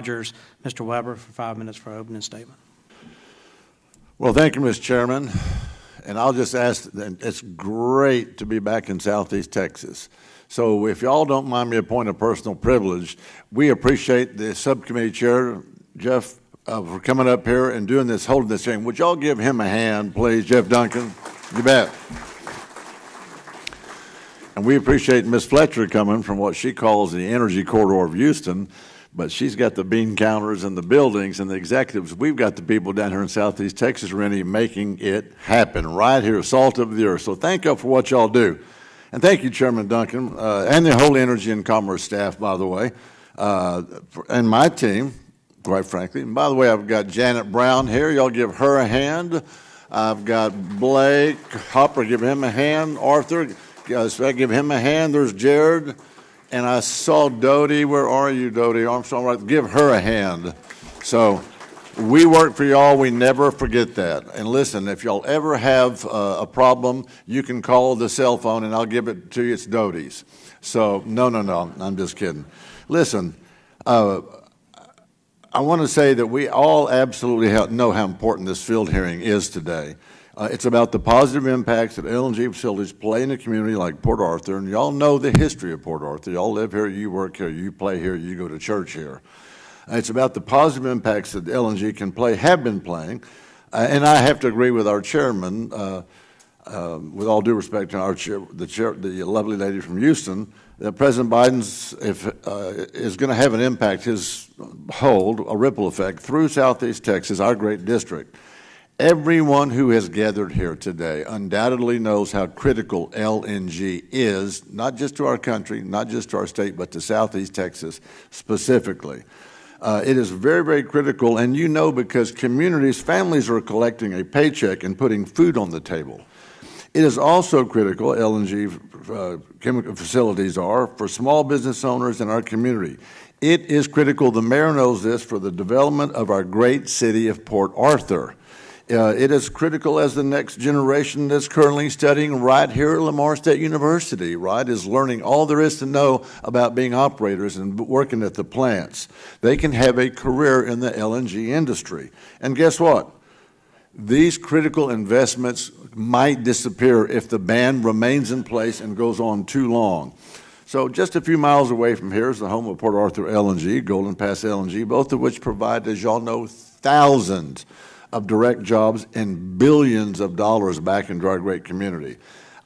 Rodgers. Mr. Weber for 5 minutes for opening statement. Well, thank you, Mr. Chairman. And I'll just ask, it's great to be back in Southeast Texas. So if y'all don't mind me a point of personal privilege, we appreciate the subcommittee chair, Jeff, for coming up here and doing this, holding this hearing. Would y'all give him a hand, please, Jeff Duncan? You bet. And we appreciate Ms. Fletcher coming from what she calls the energy corridor of Houston, but she's got the bean counters and the buildings and the executives. We've got the people down here in Southeast Texas really making it happen right here, salt of the earth. So thank you for what y'all do. And thank you, Chairman Duncan, and the whole Energy and Commerce staff, by the way, and my team, quite frankly. And by the way, I've got Janet Brown here. Y'all give her a hand. I've got Blake Hopper. Give him a hand. Arthur, give him a hand. There's Jared. And I saw Dodie. Where are you, Dodie Armstrong? Right, give her a hand. So we work for y'all. We never forget that. And listen, if y'all ever have a problem, you can call the cell phone, and I'll give it to you. It's Dodie's. So no, I'm just kidding. Listen, I want to say that we all absolutely know how important this field hearing is today. It's about the positive impacts that LNG facilities play in a community like Port Arthur, and y'all know the history of Port Arthur. Y'all live here, you work here, you play here, you go to church here. It's about the positive impacts that LNG can play, have been playing, and I have to agree with our chairman, with all due respect to our the lovely lady from Houston, that President Biden's is going to have an impact, his hold, a ripple effect through Southeast Texas, our great district. Everyone who has gathered here today undoubtedly knows how critical LNG is, not just to our country, not just to our state, but to Southeast Texas specifically. It is very, very critical, and you know, because communities, families are collecting a paycheck and putting food on the table. It is also critical, LNG chemical facilities are, for small business owners in our community. It is critical, the mayor knows this, for the development of our great city of Port Arthur. It is critical as the next generation that's currently studying right here at Lamar State University, right, is learning all there is to know about being operators and working at the plants. They can have a career in the LNG industry. And guess what? These critical investments might disappear if the ban remains in place and goes on too long. So just a few miles away from here is the home of Port Arthur LNG, Golden Pass LNG, both of which provide, as y'all know, thousands of direct jobs and billions of dollars back into our great community.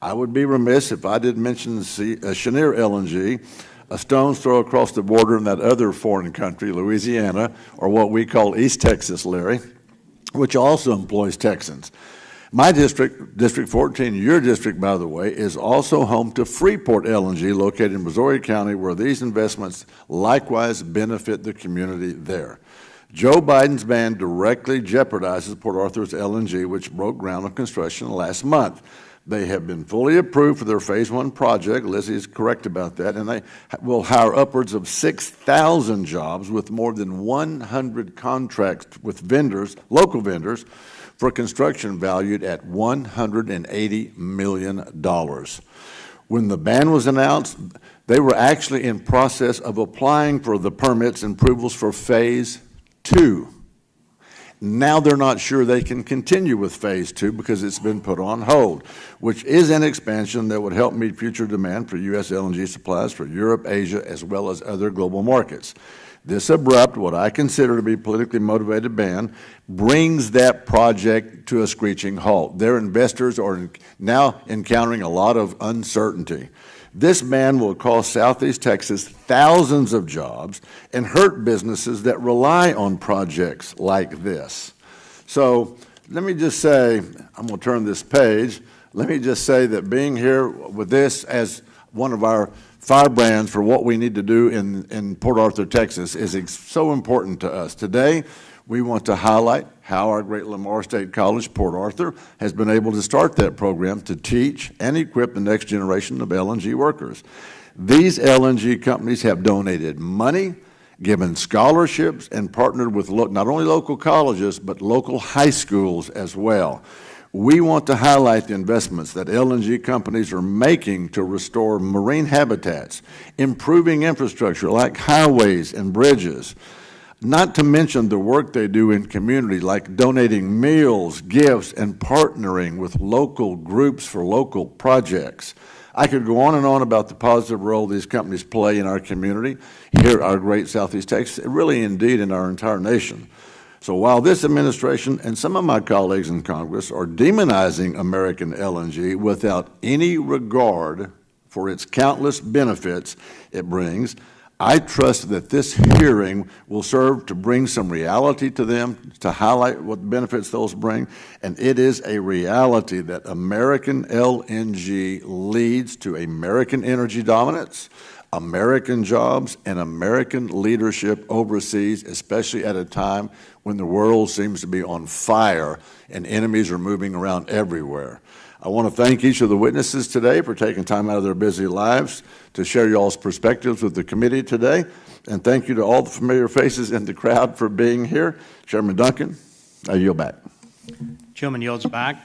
I would be remiss if I didn't mention Cheniere LNG, a stone's throw across the border in that other foreign country, Louisiana, or what we call East Texas, Larry, which also employs Texans. My district, District 14, your district, by the way, is also home to Freeport LNG, located in Missouri County, where these investments likewise benefit the community there. Joe Biden's ban directly jeopardizes Port Arthur's LNG, which broke ground on construction last month. They have been fully approved for their Phase 1 project. Lizzie is correct about that. And they will hire upwards of 6,000 jobs with more than 100 contracts with vendors, local vendors, for construction valued at $180 million. When the ban was announced, they were actually in process of applying for the permits and approvals for Phase 2. Now they're not sure they can continue with Phase 2 because it's been put on hold, which is an expansion that would help meet future demand for U.S. LNG supplies for Europe, Asia, as well as other global markets. This abrupt, what I consider to be politically motivated ban, brings that project to a screeching halt. Their investors are now encountering a lot of uncertainty. This ban will cost Southeast Texas thousands of jobs and hurt businesses that rely on projects like this. So let me just say, I'm going to turn this page. Let me just say that being here with this as one of our firebrands for what we need to do in Port Arthur, Texas, is so important to us. Today, we want to highlight how our great Lamar State College, Port Arthur, has been able to start that program to teach and equip the next generation of LNG workers. These LNG companies have donated money, given scholarships, and partnered with not only local colleges, but local high schools as well. We want to highlight the investments that LNG companies are making to restore marine habitats, improving infrastructure like highways and bridges, Not to mention the work they do in community, like donating meals, gifts, and partnering with local groups for local projects. I could go on and on about the positive role these companies play in our community, here our great Southeast Texas, really indeed in our entire nation. So while this administration and some of my colleagues in Congress are demonizing American LNG without any regard for its countless benefits it brings, I trust that this hearing will serve to bring some reality to them, to highlight what benefits those bring, and it is a reality that American LNG leads to American energy dominance, American jobs, and American leadership overseas, especially at a time when the world seems to be on fire and enemies are moving around everywhere. I want to thank each of the witnesses today for taking time out of their busy lives to share y'all's perspectives with the committee today. And thank you to all the familiar faces in the crowd for being here. Chairman Duncan, I yield back. Chairman yields back.